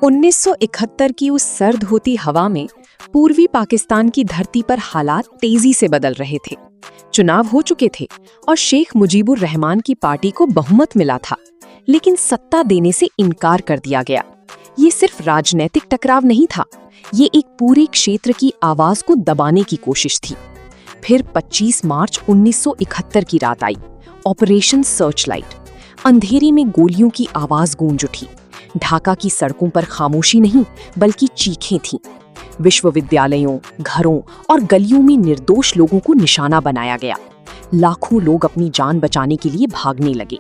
1971 की उस सर्द होती हवा में पूर्वी पाकिस्तान की धरती पर हालात तेजी से बदल रहे थे। चुनाव हो चुके थे और शेख मुजीबुर रहमान की पार्टी को बहुमत मिला था, लेकिन सत्ता देने से इनकार कर दिया गया। ये सिर्फ राजनीतिक टकराव नहीं था, ये एक पूरे क्षेत्र की आवाज को दबाने की कोशिश थी। फिर 25 मार्च 1971 की रात आई। Operation Searchlight. अंधेरे में गोलियों की आवाज गूंज उठी। ढाका की सड़कों पर खामोशी नहीं बल्कि चीखें थीं। विश्वविद्यालयों, घरों और गलियों में निर्दोष लोगों को निशाना बनाया गया। लाखों लोग अपनी जान बचाने के लिए भागने लगे।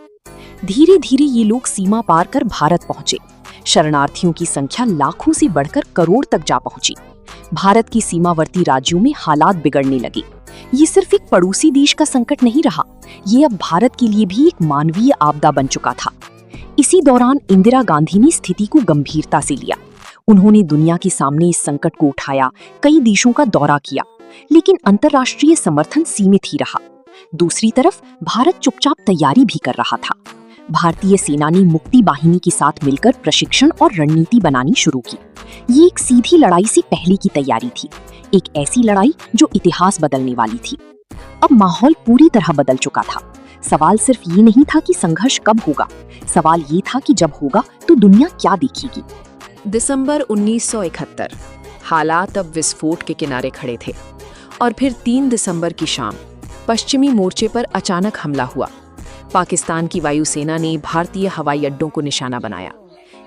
धीरे धीरे ये लोग सीमा पार कर भारत पहुंचे। शरणार्थियों की संख्या लाखों से बढ़कर करोड़ तक जा पहुंची। भारत की सीमावर्ती राज्यों में हालात बिगड़ने लगे। ये सिर्फ एक पड़ोसी देश का संकट नहीं रहा, ये अब भारत के लिए भी एक मानवीय आपदा बन चुका था। इसी दौरान इंदिरा गांधी ने स्थिति को गंभीरता से लिया। उन्होंने दुनिया के सामने इस संकट को उठाया, कई देशों का दौरा किया, लेकिन अंतर्राष्ट्रीय समर्थन सीमित ही रहा। दूसरी तरफ भारत चुपचाप तैयारी भी कर रहा था। भारतीय सेना ने मुक्ति बाहिनी के साथ मिलकर प्रशिक्षण और रणनीति बनानी शुरू की। ये एक सीधी लड़ाई से पहले की तैयारी थी, एक ऐसी लड़ाई जो इतिहास बदलने वाली थी। अब माहौल पूरी तरह बदल चुका था। सवाल सिर्फ ये नहीं था कि संघर्ष कब होगा, सवाल ये था कि जब होगा तो दुनिया क्या देखेगी। दिसंबर 1971। हालात अब विस्फोट के किनारे खड़े थे। और फिर 3 दिसंबर की शाम पश्चिमी मोर्चे पर अचानक हमला हुआ। पाकिस्तान की वायुसेना ने भारतीय हवाई अड्डों को निशाना बनाया।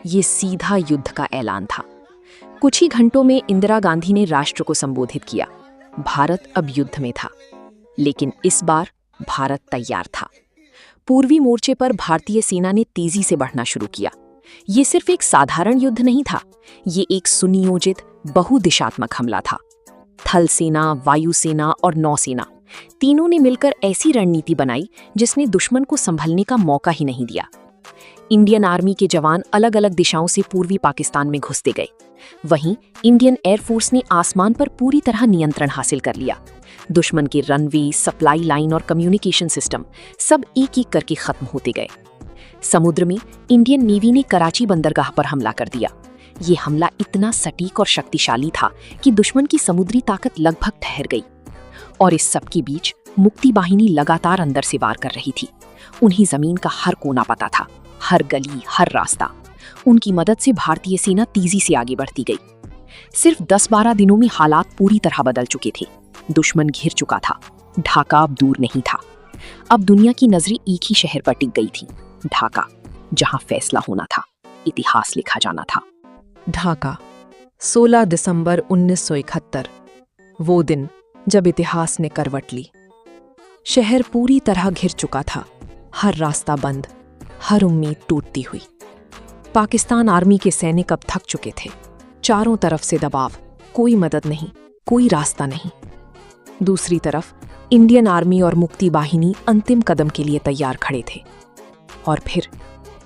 ये सीधा युद्ध का ऐलान था। कुछ ही घंटों में इंदिरा गांधी ने राष्ट्र को संबोधित किया। भारत अब युद्ध में था, लेकिन इस बार भारत तैयार था। पूर्वी मोर्चे पर भारतीय सेना ने तेजी से बढ़ना शुरू किया। ये सिर्फ एक साधारण युद्ध नहीं था, ये एक सुनियोजित बहुदिशात्मक हमला था। थल सेना, वायुसेना और नौसेना तीनों ने मिलकर ऐसी रणनीति बनाई जिसने दुश्मन को संभलने का मौका ही नहीं दिया। इंडियन आर्मी के जवान अलग अलग दिशाओं से पूर्वी पाकिस्तान में घुसते गए। वहीं इंडियन एयरफोर्स ने आसमान पर पूरी तरह नियंत्रण हासिल कर लिया। दुश्मन के रनवे, सप्लाई लाइन और कम्युनिकेशन सिस्टम सब एक एक करके खत्म होते गए। समुद्र में इंडियन नेवी ने कराची बंदरगाह पर हमला कर दिया। ये हमला इतना सटीक और शक्तिशाली था कि दुश्मन की समुद्री ताकत लगभग ठहर गई। और इस सब के बीच मुक्ति बाहिनी लगातार अंदर से वार कर रही थी। उन्हें जमीन का हर कोना पता था, हर गली, हर रास्ता। उनकी मदद से भारतीय सेना तेजी से आगे बढ़ती गई। सिर्फ 10-12 दिनों में हालात पूरी तरह बदल चुके थे। दुश्मन घिर चुका था। ढाका अब दूर नहीं था। अब दुनिया की नजरें एक ही शहर पर टिक गई थी, ढाका, जहां फैसला होना था, इतिहास लिखा जाना था। ढाका, 16 दिसंबर 1971। वो दिन जब इतिहास ने करवट ली। शहर पूरी तरह घिर चुका था, हर रास्ता बंद, हर उम्मीद टूटती हुई। पाकिस्तान आर्मी के सैनिक अब थक चुके थे। चारों तरफ से दबाव, कोई मदद नहीं, कोई रास्ता नहीं। दूसरी तरफ इंडियन आर्मी और मुक्ति बाहिनी अंतिम कदम के लिए तैयार खड़े थे। और फिर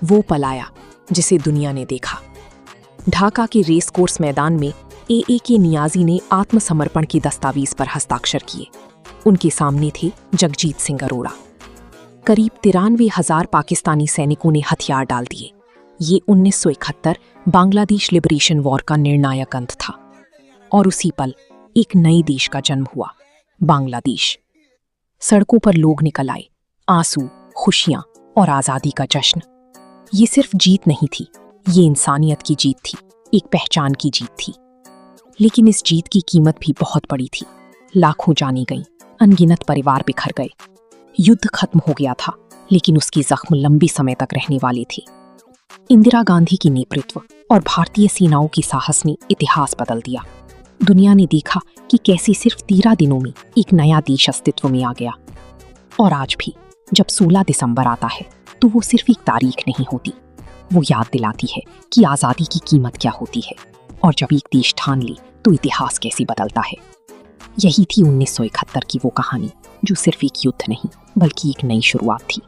वो पल आया जिसे दुनिया ने देखा। ढाका के रेस कोर्स मैदान में ए.के. नियाजी ने आत्मसमर्पण की दस्तावेज पर हस्ताक्षर किए। उनके सामने थे जगजीत सिंह अरोड़ा। करीब 93,000 पाकिस्तानी सैनिकों ने हथियार डाल दिए। ये 1971 बांग्लादेश लिबरेशन वॉर का निर्णायक अंत था। और उसी पल एक नए देश का जन्म हुआ, बांग्लादेश। सड़कों पर लोग निकल आए, आंसू, खुशियां और आजादी का जश्न। ये सिर्फ जीत नहीं थी, ये इंसानियत की जीत थी, एक पहचान की जीत थी। लेकिन इस जीत की कीमत भी बहुत बड़ी थी। लाखों जानें गईं, अनगिनत परिवार बिखर गए। युद्ध खत्म हो गया था, लेकिन उसके जख्म लंबे समय तक रहने वाले थे। इंदिरा गांधी की नेतृत्व और भारतीय सेनाओं की साहस ने इतिहास बदल दिया। दुनिया ने देखा कि कैसे सिर्फ 13 दिनों में एक नया देश अस्तित्व में आ गया। और आज भी जब 16 दिसंबर आता है तो वो सिर्फ एक तारीख नहीं होती, वो याद दिलाती है कि आज़ादी की कीमत क्या होती है और जब एक देश ठान ले तो इतिहास कैसे बदलता है। यही थी 1971 की वो कहानी जो सिर्फ एक युद्ध नहीं बल्कि एक नई शुरुआत थी।